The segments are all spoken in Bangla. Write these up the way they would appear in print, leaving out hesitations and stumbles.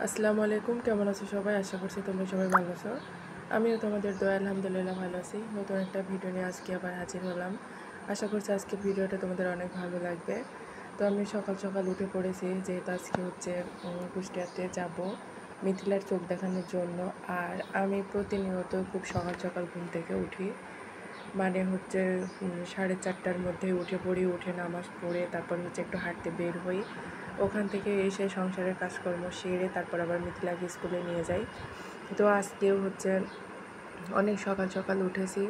আসসালামু আলাইকুম, কেমন আছো সবাই? আশা করছি তোমরা সবাই ভালো আছো। আমিও তোমাদের দয়া আলহামদুলিল্লাহ ভালো আছি। নতুন একটা ভিডিও নিয়ে আজকে আবার হাজির হলাম। আশা করছি আজকে ভিডিওটা তোমাদের অনেক ভালো লাগবে। তো আমি সকাল সকাল উঠে পড়েছি, যেহেতু আজকে হচ্ছে কুষ্টিয়াতে যাব মিথিলার চোখ দেখানোর জন্য। আর আমি প্রতিনিয়ত খুব সকাল সকাল ঘুম থেকে উঠি, মানে হচ্ছে 4:30টার মধ্যে উঠে পড়ি, উঠে নামাজ পড়ে তারপর হচ্ছে একটু হাঁটতে বের হই। ওখান থেকে এসে সংসারের কাজকর্ম সেরে তারপর আবার মিথিলাকে স্কুলে নিয়ে যাই। তো আজকেও হচ্ছে অনেক সকাল সকাল উঠেছি,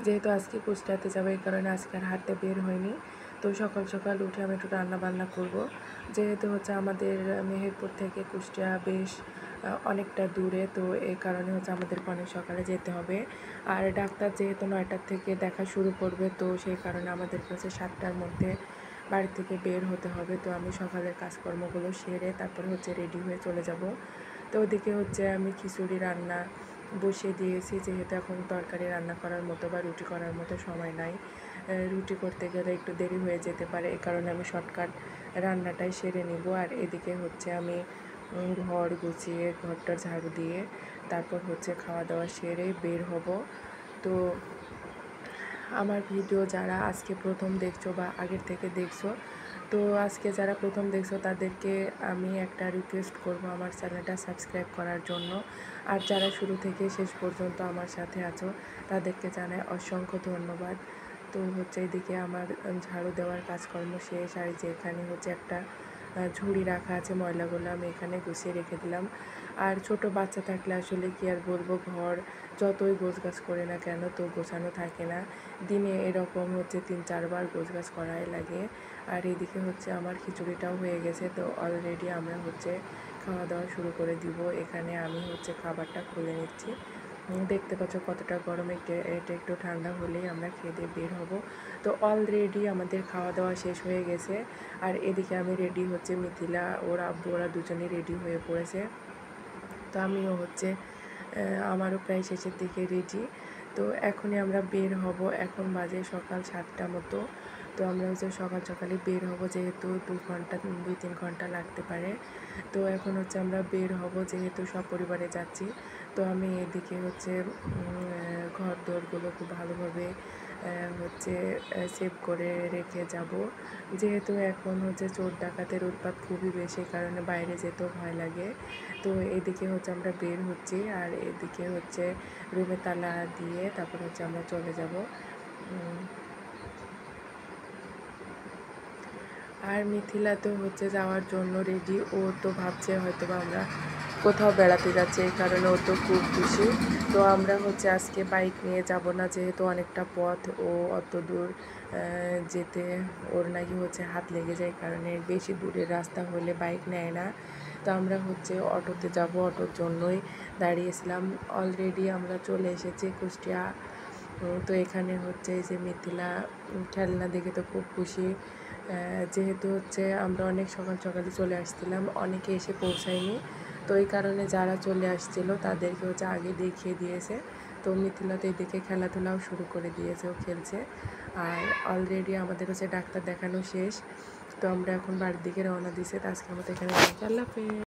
যেহেতু আজকে কুষ্টিয়াতে যাবো এই কারণে আজকে আর হাঁটতে বের হয়নি। তো সকাল সকাল উঠে আমি একটু রান্না বান্না করব, যেহেতু হচ্ছে আমাদের মেহেরপুর থেকে কুষ্টিয়া বেশ অনেকটা দূরে। তো এই কারণে হচ্ছে আমাদেরকে অনেক সকালে যেতে হবে। আর ডাক্তার যেহেতু 9টার থেকে দেখা শুরু করবে, তো সেই কারণে আমাদের কাছে 7টার মধ্যে বাড়ি থেকে বের হতে হবে। তো আমি সকালের কাজকর্মগুলো সেরে তারপরে হচ্ছে রেডি হয়ে চলে যাব। তো ওদিকে হচ্ছে আমি খিচুড়ি রান্না বসিয়ে দিয়েছি, যেহেতু এখন তরকারি রান্না করার মতো বা রুটি করার মতো সময় নাই। রুটি করতে গেলে একটু দেরি হয়ে যেতে পারে, এই কারণে আমি শর্টকাট রান্নাটাই সেরে নিব। আর এদিকে হচ্ছে আমি ঘর গুছিয়ে ঘরটা ঝাড়ু দিয়ে তারপর হচ্ছে খাওয়া দাওয়া সেরে বের হব। তো আমার ভিডিও যারা আজকে প্রথম দেখছো বা আগের থেকে দেখছো, তো আজকে যারা প্রথম দেখছো তাদেরকে আমি একটা রিকোয়েস্ট করব আমার চ্যানেলটা সাবস্ক্রাইব করার জন্য। আর যারা শুরু থেকে শেষ পর্যন্ত আমার সাথে আছো তাদেরকে জানাই অসংখ্য ধন্যবাদ। তো হচ্ছে এদিকে আমার ঝাড়ু দেওয়ার কাজকর্ম শেষ। আর যেখানে হচ্ছে একটা ঝুড়ি রাখা আছে, ময়লাগুলো আমি এখানে গুছিয়ে রেখে দিলাম। আর ছোট বাচ্চা থাকলে আসলে কি আর বলবো, ঘর যতই গোছগাছ করে না কেন তো গোছানো থাকে না। দিনে এরকম হচ্ছে 3-4 বার গোছগাছ করাই লাগে। আর এদিকে হচ্ছে আমার খিচুড়িটাও হয়ে গেছে, তো অলরেডি আমরা হচ্ছে খাওয়া দাওয়া শুরু করে দিব। এখানে আমি হচ্ছে খাবারটা খুলে নিচ্ছি। দেখতে পাচ্ছ কতটা গরম, এটা একটু ঠান্ডা হলেই আমরা খেয়ে দিয়ে বের হব। তো অলরেডি আমাদের খাওয়া দাওয়া শেষ হয়ে গেছে। আর এদিকে আমি রেডি হচ্ছে, মিথিলা ওর আব্বু ওরা দুজনেই রেডি হয়ে পড়েছে। তো আমিও হচ্ছে আমারও প্রায় শেষের দিকে রেডি। তো এখনই আমরা বের হব, এখন বাজে সকাল 7টা মতো। তো আমরা হচ্ছে সকাল সকালে বের হব, যেহেতু 2-3 ঘন্টা লাগতে পারে। তো এখন হচ্ছে আমরা বের হব, যেহেতু সপরিবারে যাচ্ছি। তো আমি এদিকে হচ্ছে ঘর দোরগুলো খুব ভালোভাবে হচ্ছে সেভ করে রেখে যাব, যেহেতু এখন হচ্ছে চোর ডাকাতের উৎপাত খুবই বেশি, কারণে বাইরে যেতেও ভয় লাগে। তো এদিকে হচ্ছে আমরা বের হচ্ছি, আর এদিকে হচ্ছে রুমে তালা দিয়ে তারপর হচ্ছে আমরা চলে যাব। আর মিথিলা তো হচ্ছে যাওয়ার জন্য রেডি, ও তো ভাবছে হয়তো বা আমরা কোথাও বেড়াতে যাচ্ছে, এই কারণে ও তো খুব খুশি। তো আমরা হচ্ছে আজকে বাইক নিয়ে যাব না, যেহেতু অনেকটা পথ, ও অত দূর যেতে ওর নাকি হচ্ছে হাত লেগে যায়, কারণে বেশি দূরের রাস্তা হলে বাইক নেয় না। তো আমরা হচ্ছে অটোতে যাব, অটোর জন্যই দাঁড়িয়েছিলাম। অলরেডি আমরা চলে এসেছি কুষ্টিয়া। তো এখানে হচ্ছে এই যে মিথিলা খেলনা দেখে তো খুব খুশি, যেহেতু হচ্ছে আমরা অনেক সকাল সকালে চলে আসছিলাম, অনেকে এসে পৌঁছায়নি। তো এই কারণে যারা চলে আসছিলো তাদেরকে হচ্ছে আগে দেখিয়ে দিয়েছে। তো মিথিলা তো এদিকে খেলাধুলাও শুরু করে দিয়েছে, ও খেলছে। আর অলরেডি আমাদের হচ্ছে ডাক্তার দেখানো শেষ। তো আমরা এখন বাড়ির দিকে রওনা দিয়েছি। তো আজকের মতো এখানে আল্লাহ হাফেজ।